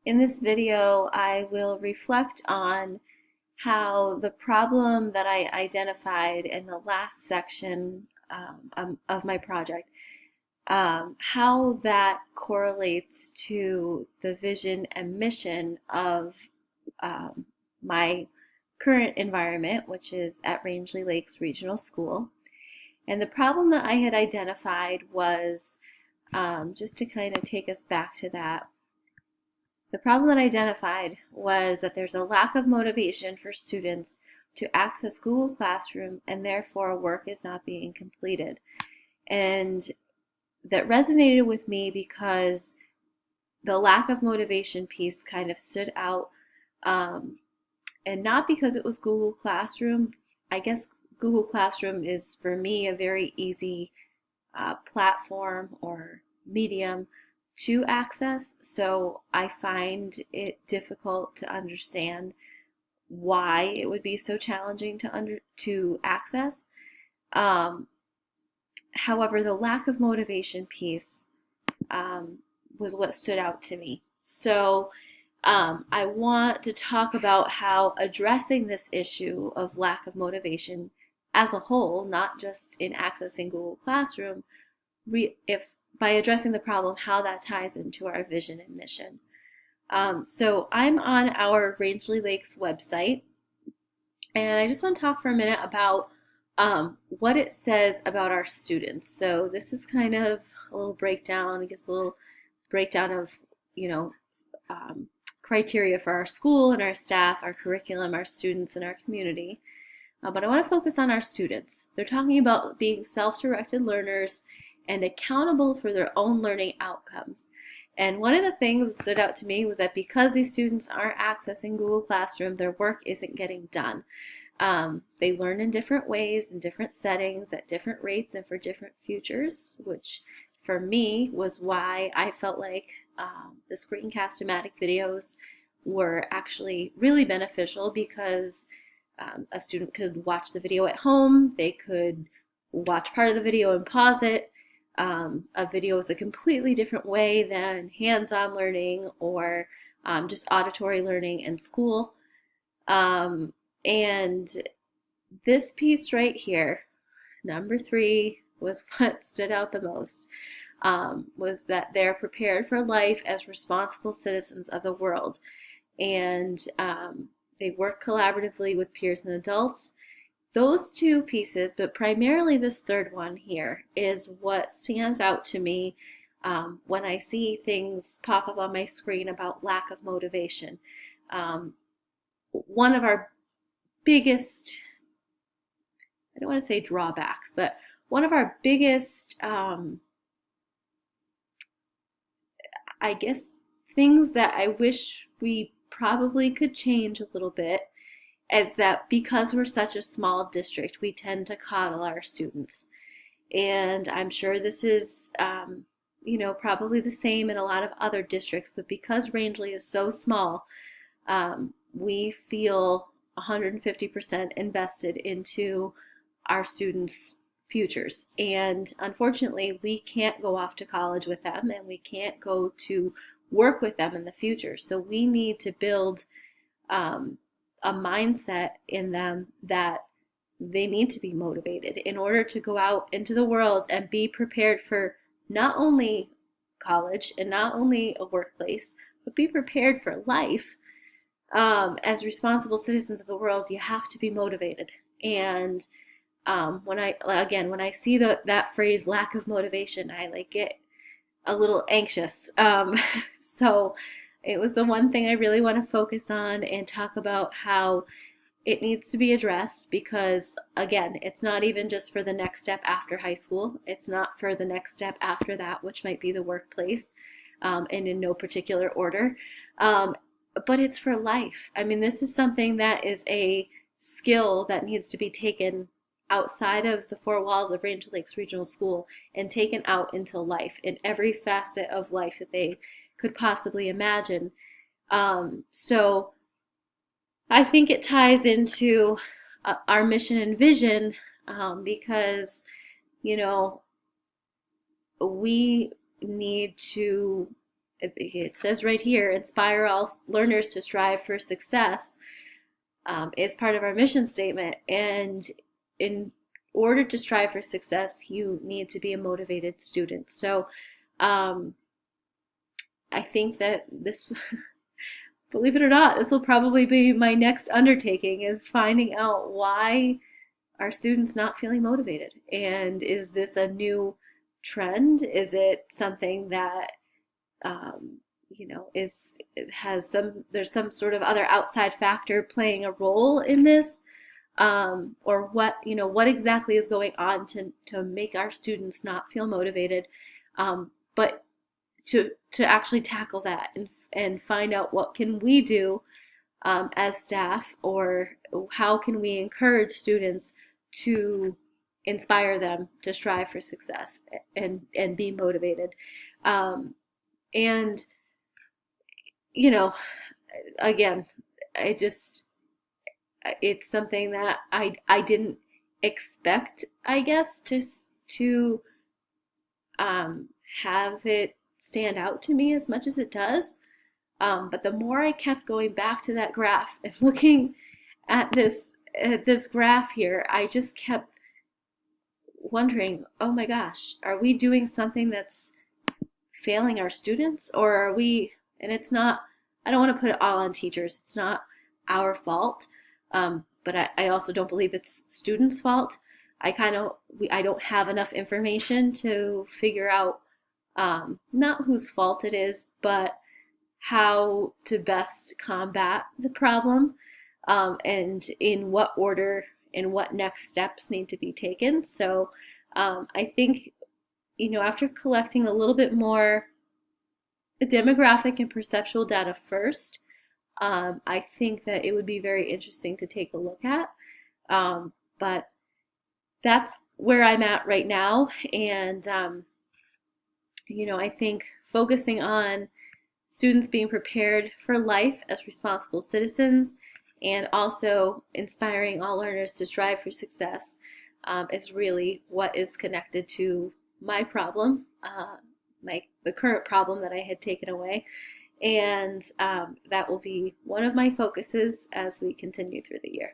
In this video, I will reflect on how the problem that I identified in the last section of my project, how that correlates to the vision and mission of um, my current environment, which is at Rangeley Lakes Regional School. And the problem that I had identified was, just to kind of take us back to that, the problem that I identified was that there's a lack of motivation for students to access Google Classroom and therefore work is not being completed. And that resonated with me because the lack of motivation piece kind of stood out, and not because it was Google Classroom. I guess Google Classroom is, for me, a very easy platform or medium to access, so I find it difficult to understand why it would be so challenging to access. Um, However, the lack of motivation piece was what stood out to me. So I want to talk about how addressing this issue of lack of motivation as a whole, not just in accessing Google Classroom, if by addressing the problem, how that ties into our vision and mission. So I'm on our Rangeley Lakes website, and I just want to talk for a minute about what it says about our students. So this is kind of a little breakdown. It gives a little breakdown of, you know, criteria for our school and our staff, our curriculum, our students, and our community. But I want to focus on our students. They're talking about being self-directed learners and accountable for their own learning outcomes. And one of the things that stood out to me was that because these students aren't accessing Google Classroom, their work isn't getting done. They learn in different ways, in different settings, at different rates, and for different futures, which for me was why I felt like the Screencast-O-Matic videos were actually really beneficial, because a student could watch the video at home, they could watch part of the video and pause it. A video is a completely different way than hands-on learning or just auditory learning in school. And this piece right here, number 3, was what stood out the most, was that they're prepared for life as responsible citizens of the world. And they work collaboratively with peers and adults. Those two pieces, but primarily this third one here, is what stands out to me when I see things pop up on my screen about lack of motivation. One of our biggest, I don't want to say drawbacks, but one of our biggest, I guess, things that I wish we probably could change a little bit is that because we're such a small district, we tend to coddle our students. And I'm sure this is, probably the same in a lot of other districts, but because Rangeley is so small, we feel 150% invested into our students' futures. And unfortunately, we can't go off to college with them, and we can't go to work with them in the future. So we need to build a mindset in them that they need to be motivated in order to go out into the world and be prepared for not only college and not only a workplace, but be prepared for life. As responsible citizens of the world, you have to be motivated. And when I see that phrase, lack of motivation, I get a little anxious. So it was the one thing I really want to focus on and talk about how it needs to be addressed, because again, it's not even just for the next step after high school. It's not for the next step after that, which might be the workplace, and in no particular order. But it's for life. I mean, this is something that is a skill that needs to be taken outside of the 4 walls of Rangeley Lakes Regional School and taken out into life, in every facet of life that they could possibly imagine. So I think it ties into our mission and vision, because, we need to it says right here, inspire all learners to strive for success, is part of our mission statement. And in order to strive for success, you need to be a motivated student. So um, I think that this, believe it or not, this will probably be my next undertaking, is finding out why are students not feeling motivated? And is this a new trend? Is it something that um, is it has there's some sort of other outside factor playing a role in this? Or what exactly is going on to make our students not feel motivated? But to actually tackle that and find out what can we do as staff, or how can we encourage students to inspire them to strive for success and be motivated. And you know, again, I just it's something that I didn't expect, I guess, to um, have it stand out to me as much as it does. But the more I kept going back to that graph and looking at this graph here, I just kept wondering, oh my gosh, are we doing something that's failing our students, or are we? And it's not. I don't want to put it all on teachers. It's not our fault, but I also don't believe it's students' fault. I don't have enough information to figure out not whose fault it is, but how to best combat the problem, and in what order and what next steps need to be taken. So I think, after collecting a little bit more demographic and perceptual data first, I think that it would be very interesting to take a look at. But that's where I'm at right now. And, I think focusing on students being prepared for life as responsible citizens, and also inspiring all learners to strive for success, is really what is connected to my problem, the current problem that I had taken away. And that will be one of my focuses as we continue through the year.